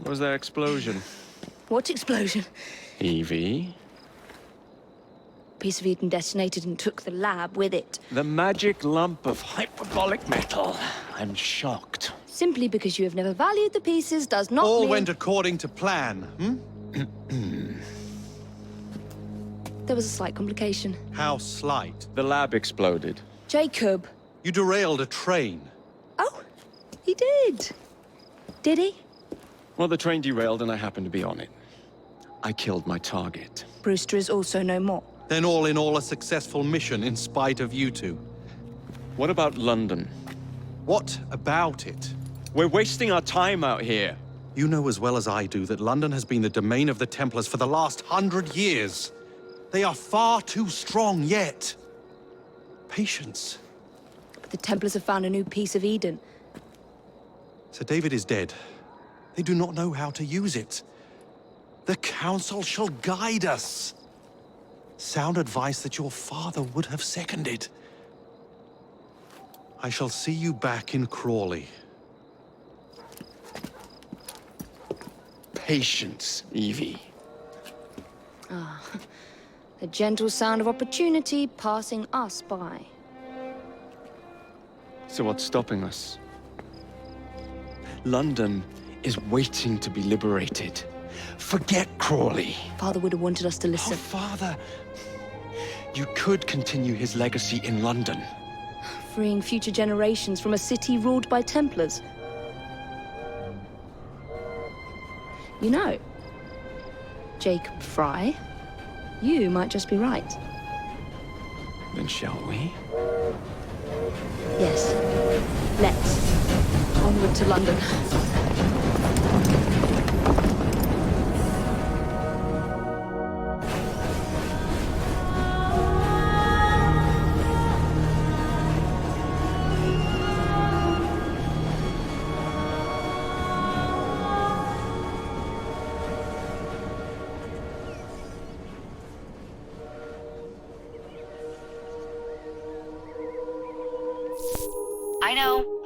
Was there explosion? What explosion? Evie? Piece of Eden detonated and took the lab with it. The magic lump of hyperbolic metal. I'm shocked. Simply because you have never valued the pieces does not All mean... went according to plan, hmm? There was a slight complication. How slight. The lab exploded. Jacob. You derailed a train. Oh, he did. Did he? Well, the train derailed and I happened to be on it. I killed my target. Brewster is also no more. Then all in all a successful mission in spite of you two. What about London? What about it? We're wasting our time out here. You know as well as I do that London has been the domain of the Templars for the last 100 years. They are far too strong yet. Patience. But the Templars have found a new piece of Eden. Sir David is dead. They do not know how to use it. The Council shall guide us. Sound advice that your father would have seconded. I shall see you back in Crawley. Patience, Evie. The gentle sound of opportunity passing us by. So what's stopping us? London is waiting to be liberated. Forget Crawley. Father would have wanted us to Oh, listen. Father. You could continue his legacy in London. Freeing future generations from a city ruled by Templars. You know, Jacob Frye, you might just be right. Then shall we? Yes. Let's. Onward to London.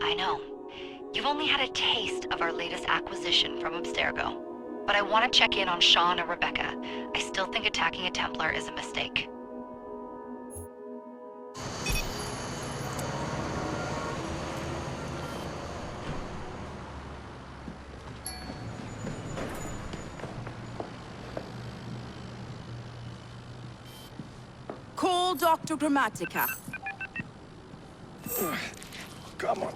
I know. You've only had a taste of our latest acquisition from Abstergo. But I want to check in on Sean and Rebecca. I still think attacking a Templar is a mistake. Call Dr. Grammatica. Come on.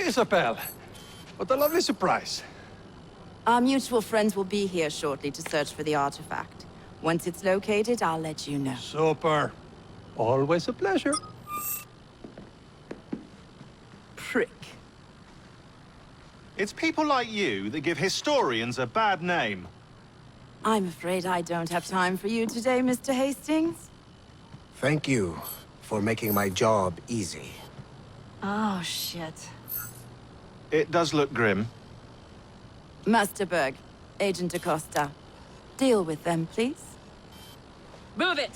Isabel. What a lovely surprise. Our mutual friends will be here shortly to search for the artifact. Once it's located, I'll let you know. Super. Always a pleasure. Prick. It's people like you that give historians a bad name. I'm afraid I don't have time for you today, Mr. Hastings. Thank you for making my job easy. Oh, shit. It does look grim. Master Berg, Agent Acosta. Deal with them, please. Move it!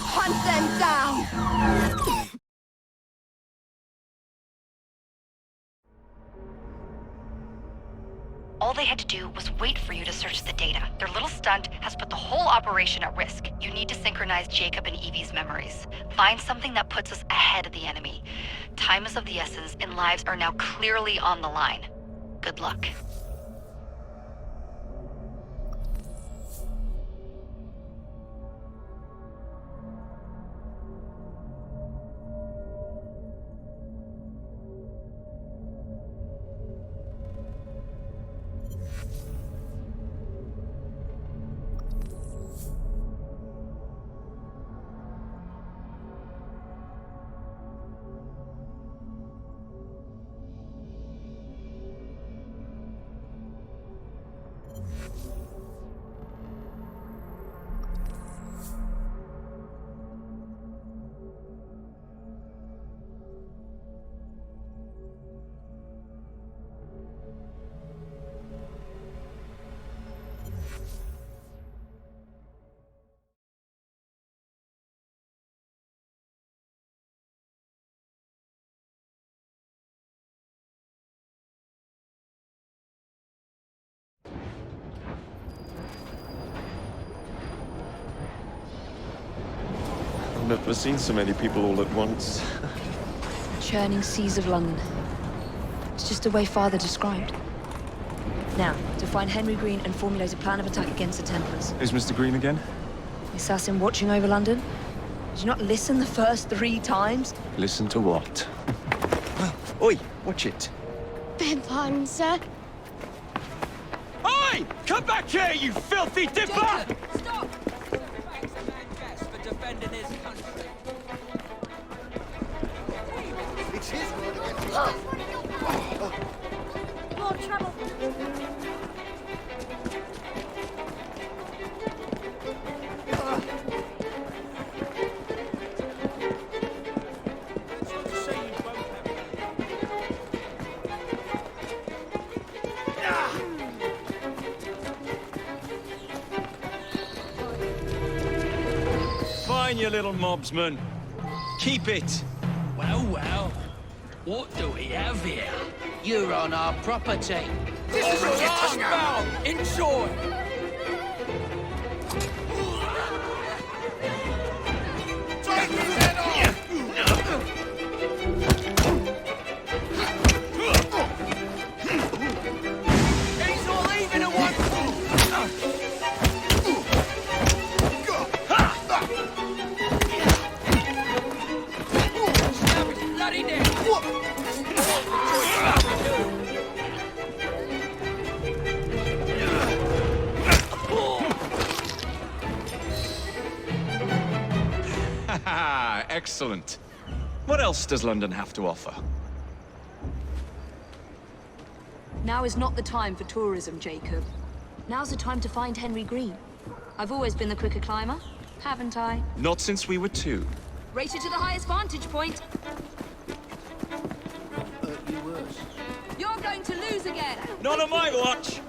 Hunt them down! All they had to do was wait for you to search the data. Their little stunt has put the whole operation at risk. You need to synchronize Jacob and Evie's memories. Find something that puts us ahead of the enemy. Time is of the essence, and lives are now clearly on the line. Good luck. Never seen so many people all at once. Churning seas of London. It's just the way Father described. Now, to find Henry Green and formulate a plan of attack against the Templars. Is Mr. Green again? The assassin watching over London? Did you not listen the first 3 times? Listen to what? Oi, watch it. Beg pardon, sir. Oi! Come back here, you filthy dipper! Stop! Thanks a man best for defending his country. It's his word against More trouble. It's not to say you won't have Fine, you little mobsman. Keep it. Well, well. What do we have here? You're on our property. This is your last bout. Enjoy. Take his head off. He's all even at one. Stab his bloody neck. Excellent. What else does London have to offer? Now is not the time for tourism, Jacob. Now's the time to find Henry Green. I've always been the quicker climber, haven't I? Not since we were 2. Race it to the highest vantage point. You're going to lose again. Not on my watch!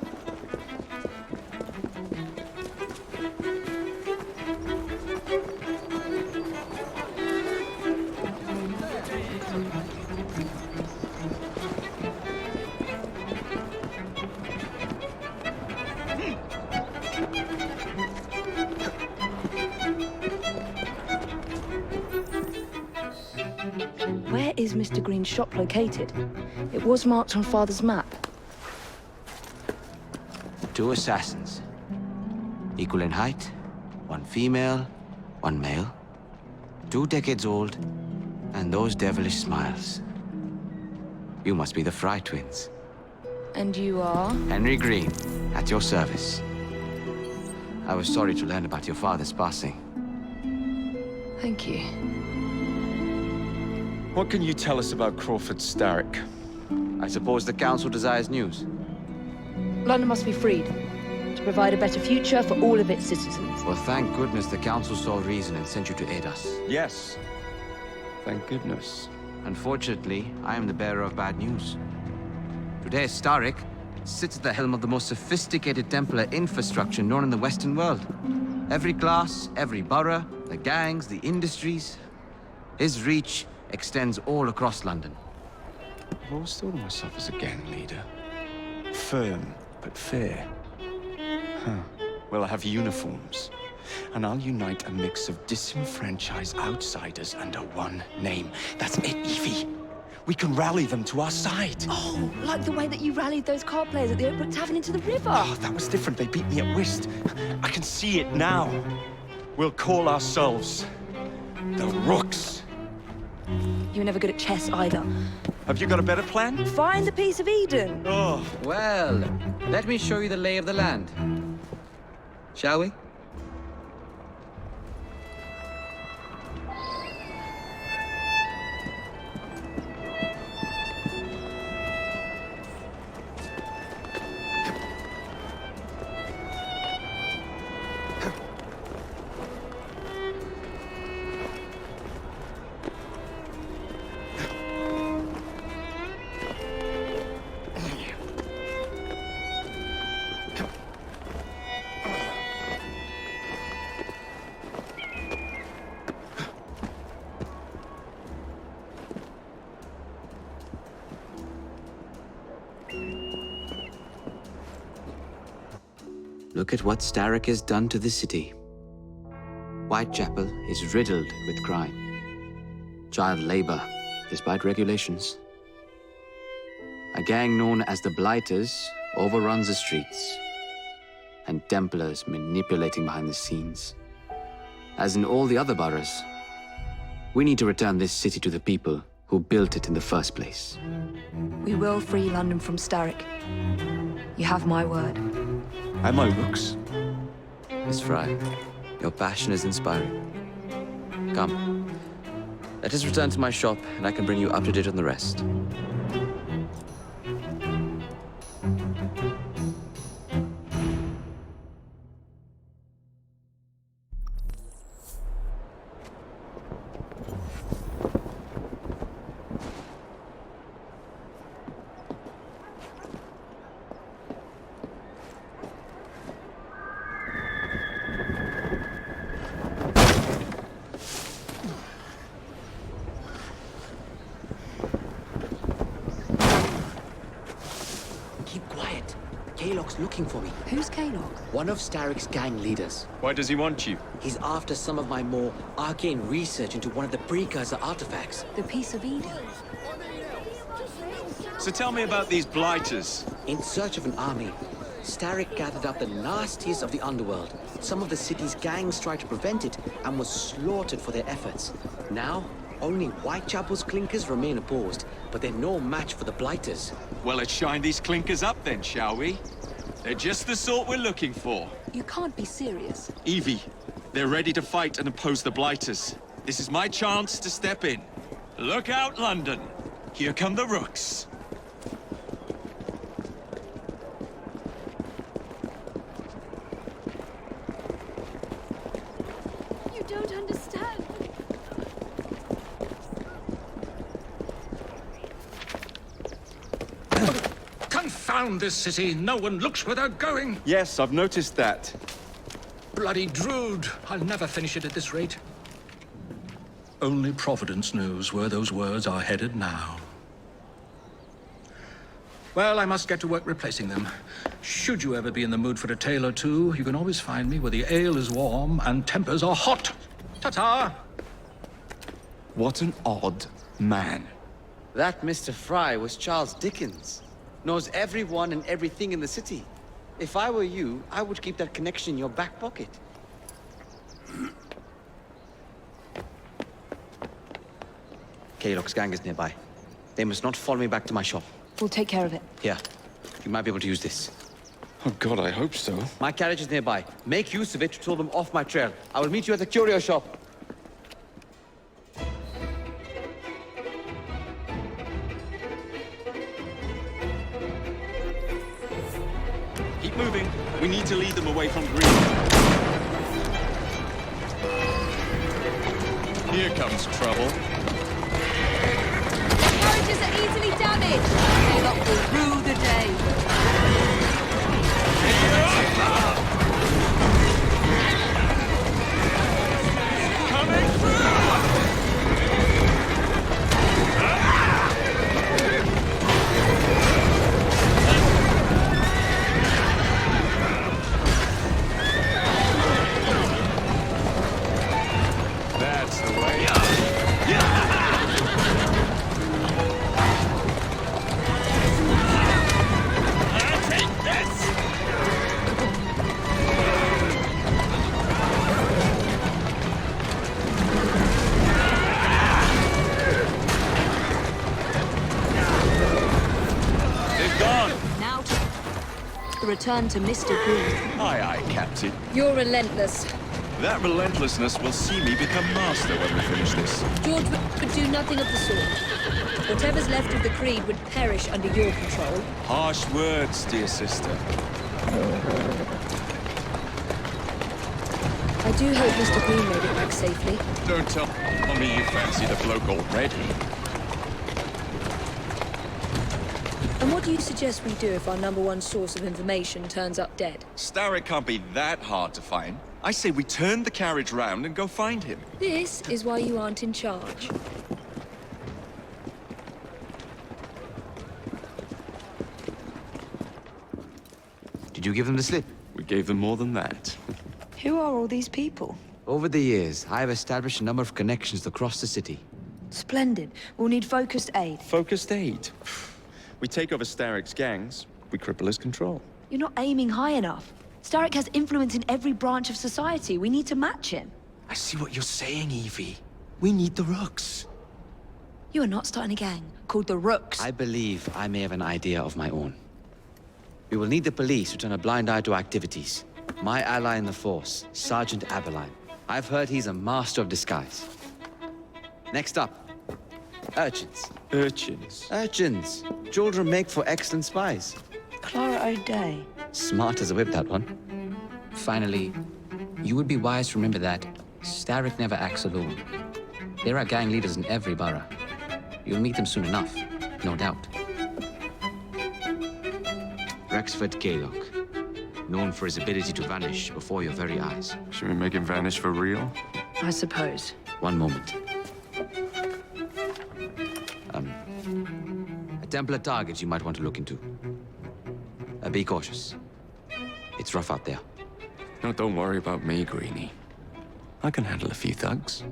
Where is Mr. Green's shop located? It was marked on Father's map. 2 assassins. Equal in height, 1 female, 1 male. 2 decades old, and those devilish smiles. You must be the Frye twins. And you are? Henry Green, at your service. I was sorry to learn about your father's passing. Thank you. What can you tell us about Crawford Starrick? I suppose the Council desires news. London must be freed, to provide a better future for all of its citizens. Well, thank goodness the Council saw reason and sent you to aid us. Yes. Thank goodness. Unfortunately, I am the bearer of bad news. Today, Starrick sits at the helm of the most sophisticated Templar infrastructure known in the Western world. Every class, every borough, the gangs, the industries. His reach extends all across London. I've always thought of myself as a gang leader. Firm, but fair. Huh. Well, I have uniforms. And I'll unite a mix of disenfranchised outsiders under one name. That's it, Evie. We can rally them to our side. Oh, like the way that you rallied those card players at the Oakbrook Tavern into the river. Oh, that was different. They beat me at whist. I can see it now. We'll call ourselves the Rooks. You were never good at chess either. Have you got a better plan? Find the piece of Eden. Oh. Well, let me show you the lay of the land. Shall we? Look at what Starrick has done to the city. Whitechapel is riddled with crime. Child labor, despite regulations. A gang known as the Blighters overruns the streets, and Templars manipulating behind the scenes. As in all the other boroughs, we need to return this city to the people who built it in the first place. We will free London from Starrick. You have my word. And my looks. Miss Frye, your passion is inspiring. Come, let us return to my shop, and I can bring you up to date on the rest. Kaylock's looking for me. Who's Kaylock? One of Starrick's gang leaders. Why does he want you? He's after some of my more arcane research into one of the precursor artifacts. The Piece of Eden. So tell me about these Blighters. In search of an army, Starrick gathered up the nastiest of the underworld. Some of the city's gangs tried to prevent it and was slaughtered for their efforts. Now, only Whitechapel's clinkers remain opposed, but they're no match for the Blighters. Well, let's shine these clinkers up then, shall we? They're just the sort we're looking for. You can't be serious. Evie, they're ready to fight and oppose the Blighters. This is my chance to step in. Look out, London. Here come the Rooks. You don't understand. Confound this city! No one looks where they're going! Yes, I've noticed that. Bloody Drood! I'll never finish it at this rate. Only Providence knows where those words are headed now. Well, I must get to work replacing them. Should you ever be in the mood for a tale or two, you can always find me where the ale is warm and tempers are hot. Ta-ta! What an odd man. That Mr. Frye was Charles Dickens. Knows everyone and everything in the city. If I were you, I would keep that connection in your back pocket. Kaylock's gang is nearby. They must not follow me back to my shop. We'll take care of it. Here, you might be able to use this. Oh God, I hope so. My carriage is nearby. Make use of it to throw them off my trail. I will meet you at the curio shop. Keep moving. We need to lead them away from Green. Here comes trouble. Carriages are easily damaged. Kaylock will rue the day. Coming through! That's the way. Take this! They've gone. Now to return to Mr. Green. Aye, aye, Captain. You're relentless. That relentlessness will see me become master when we finish this. George would do nothing of the sort. Whatever's left of the Creed would perish under your control. Harsh words, dear sister. I do hope Mr. Green made it back safely. Don't tell me you fancy the bloke already. And what do you suggest we do if our #1 source of information turns up dead? Starrick can't be that hard to find. I say we turn the carriage round and go find him. This is why you aren't in charge. Did you give them the slip? We gave them more than that. Who are all these people? Over the years, I have established a number of connections across the city. Splendid. We'll need focused aid. Focused aid. We take over Starrick's gangs, we cripple his control. You're not aiming high enough. Starrick has influence in every branch of society. We need to match him. I see what you're saying, Evie. We need the Rooks. You are not starting a gang called the Rooks. I believe I may have an idea of my own. We will need the police to turn a blind eye to activities. My ally in the force, Sergeant Aberline. I've heard he's a master of disguise. Next up, urchins. Urchins? Urchins. Children make for excellent spies. Clara O'Day. Smart as a whip, that one. Finally, you would be wise to remember that Starrick never acts alone. There are gang leaders in every borough. You'll meet them soon enough, no doubt. Rexford Kaylock, known for his ability to vanish before your very eyes. Should we make him vanish for real? I suppose. One moment. A Templar target you might want to look into. Be cautious. It's rough out there. No, don't worry about me, Greenie. I can handle a few thugs.